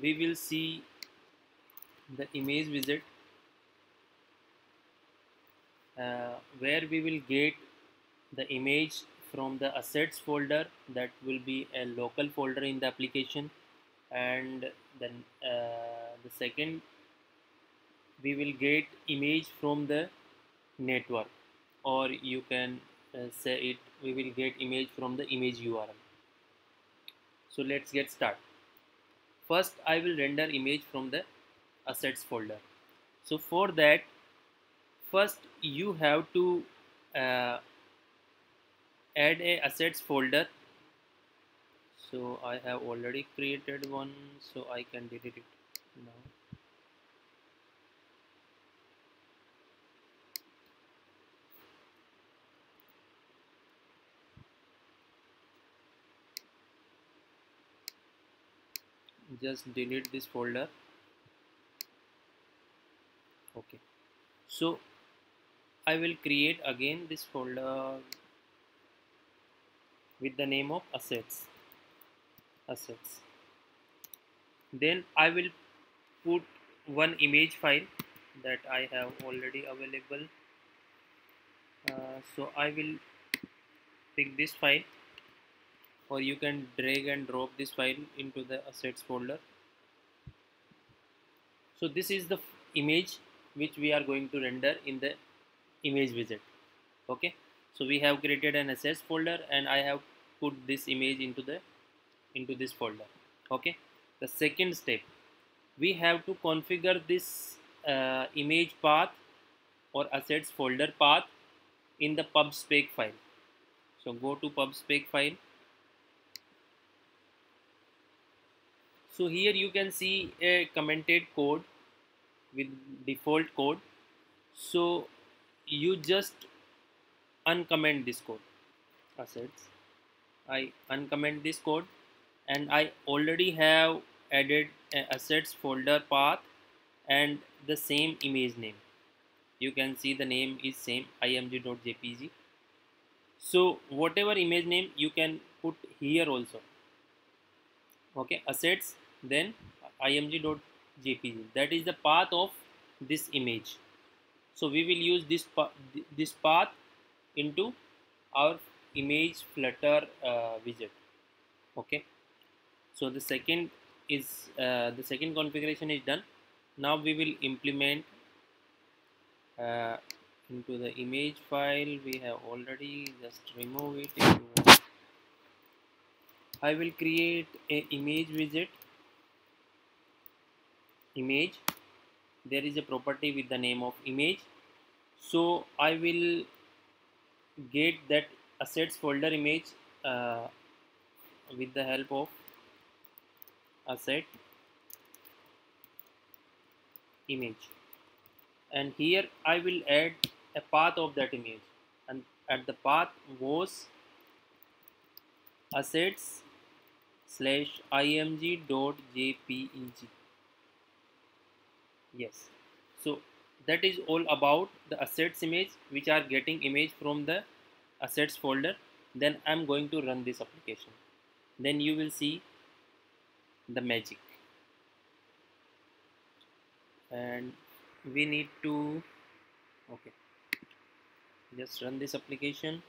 we will see the image widget, where we will get the image from the assets folder. That will be a local folder in the application. And then the second, we will get image from the network, or you can say it, we will get image from the image URL. So let's get started. First I will render image from the assets folder. So for that, first you have to uh, add a assets folder. So I have already created one, so I can delete it now. Just delete this folder. Okay, so I will create again this folder with the name of assets. Then I will put one image file that I have already available. So I will pick this file, or you can drag and drop this file into the assets folder. So this is the image which we are going to render in the image widget. Okay, so we have created an assets folder, and I have put this image into this folder. Okay, the second step, we have to configure this image path or assets folder path in the pubspec file. So go to pubspec file. So here you can see a commented code with default code. So you just uncomment this code, assets. I uncomment this code, and I already have added a assets folder path and the same image name. You can see the name is same, img.jpg. So whatever image name you can put here also. Okay, assets, then img.jpg, that is the path of this image. So we will use this path into our image flutter widget. Okay, so the second configuration is done. Now we will implement uh, into the image file we have already. Just remove it if you want. I will create a image widget. Image, there is a property with the name of image. So I will get that assets folder image uh, with the help of asset image, and here I will add a path of that image, and at the path was assets slash img.jpeg. Yes, so that is all about the assets image, which are getting image from the assets folder. Then I'm going to run this application, then you will see the magic. And we need to, okay, just run this application.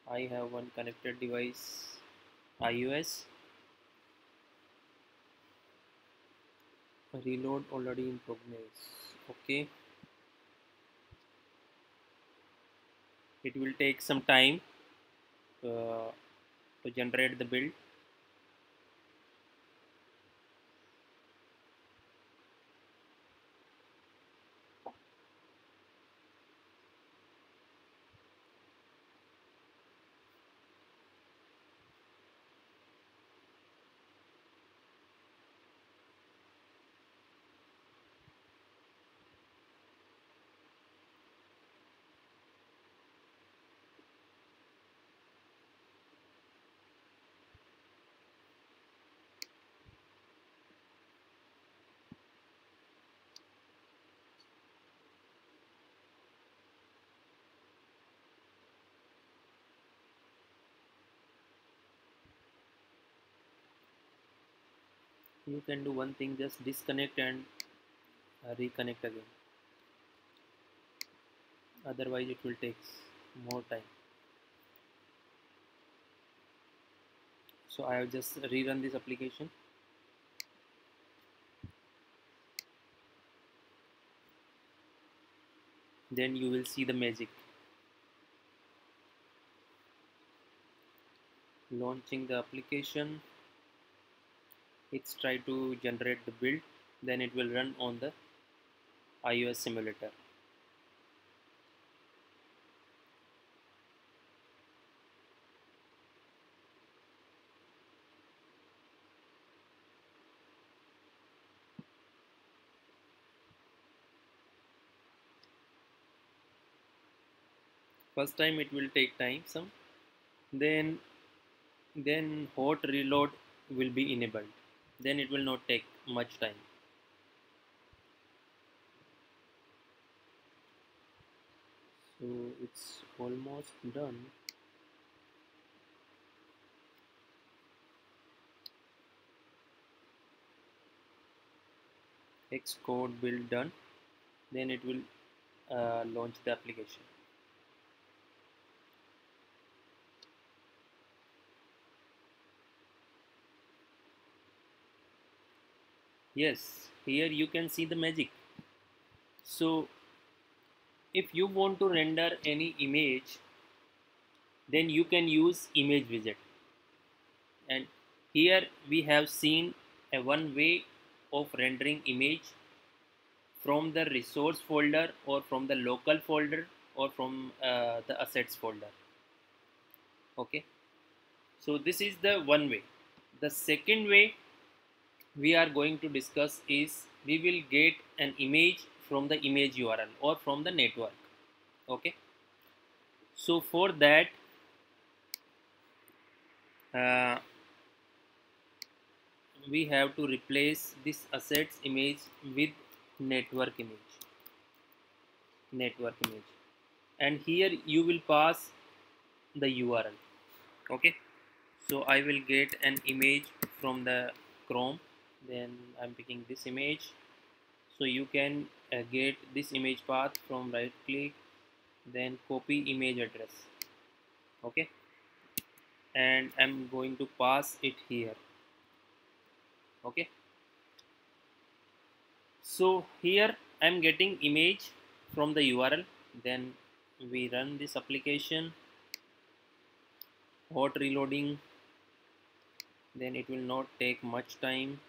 I have one connected device, iOS. Reload already in progress. Okay, it will take some time to generate the build. You can do one thing, just disconnect and reconnect again, otherwise it will take more time. So I have just rerun this application. Then you will see the magic. Launching the application, it's try to generate the build, then it will run on the iOS simulator. First time it will take time some, then hot reload will be enabled, then it will not take much time. So it's almost done. Xcode build done, then it will launch the application. Yes, here you can see the magic. So if you want to render any image, then you can use image widget. And here we have seen a one way of rendering image from the resource folder or from the local folder or from the assets folder. Okay, so this is the one way. The second way we are going to discuss is we will get an image from the image URL or from the network. Okay, so for that uh, we have to replace this assets image with network image, and here you will pass the URL. Okay, so I will get an image from the Chrome, then I'm picking this image. So you can get this image path from right click, then copy image address. Okay, and I'm going to pass it here. Okay, so here I'm getting image from the URL, then we run this application, hot reloading, then it will not take much time.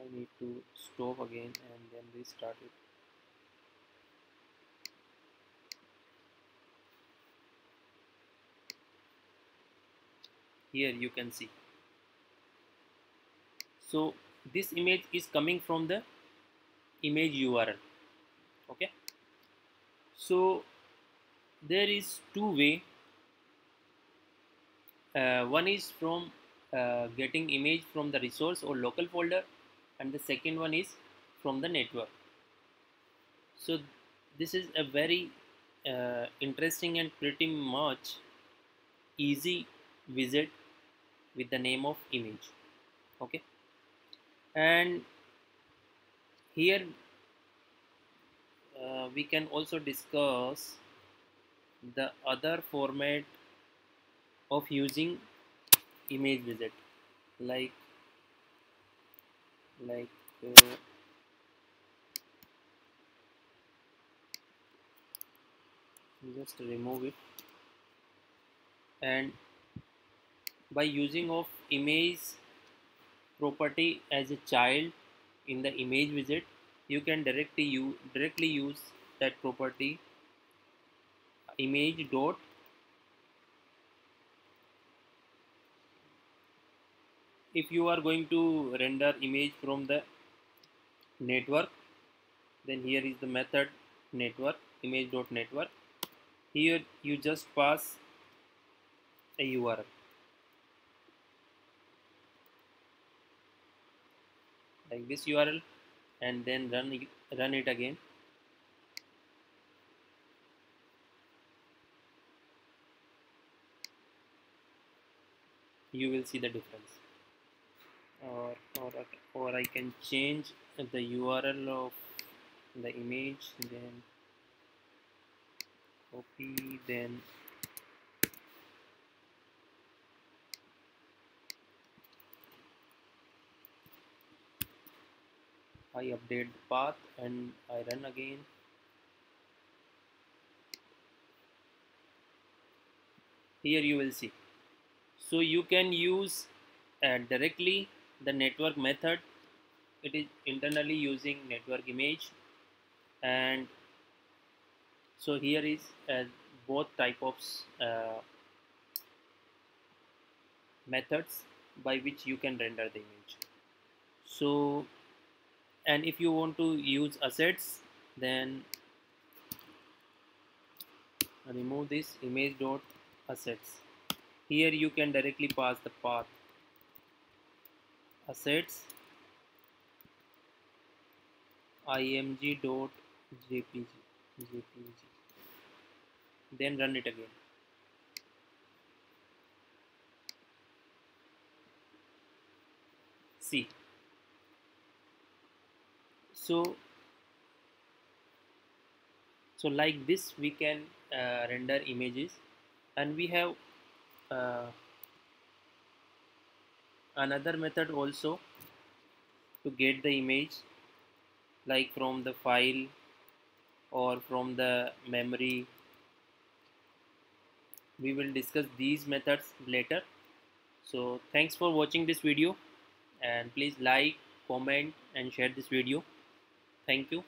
I need to stop again and then restart it. Here you can see, so this image is coming from the image URL. Okay, so there is two way. One is from getting image from the resource or local folder, and the second one is from the network. So this is a very interesting and pretty much easy widget with the name of image. Okay, and here we can also discuss the other format of using image widget, like like uh, just remove it, and by using of image property as a child in the image widget, you can directly use that property image dot. If you are going to render image from the network, then here is the method network image dot network. Here you just pass a URL like this URL, and then run it again. You will see the difference. or or or I can change the URL of the image, then copy, then I update the path and I run again. Here you will see. So you can use directly the network method. It is internally using network image, and so here is both type of uh, methods by which you can render the image. So, and if you want to use assets, then remove this image dot assets. Here you can directly pass the path assets img dot jpg, then run it again. See, so like this we can render images, and we have uh, another method also to get the image, like from the file or from the memory. We will discuss these methods later. So thanks for watching this video, and please like, comment and share this video. Thank you.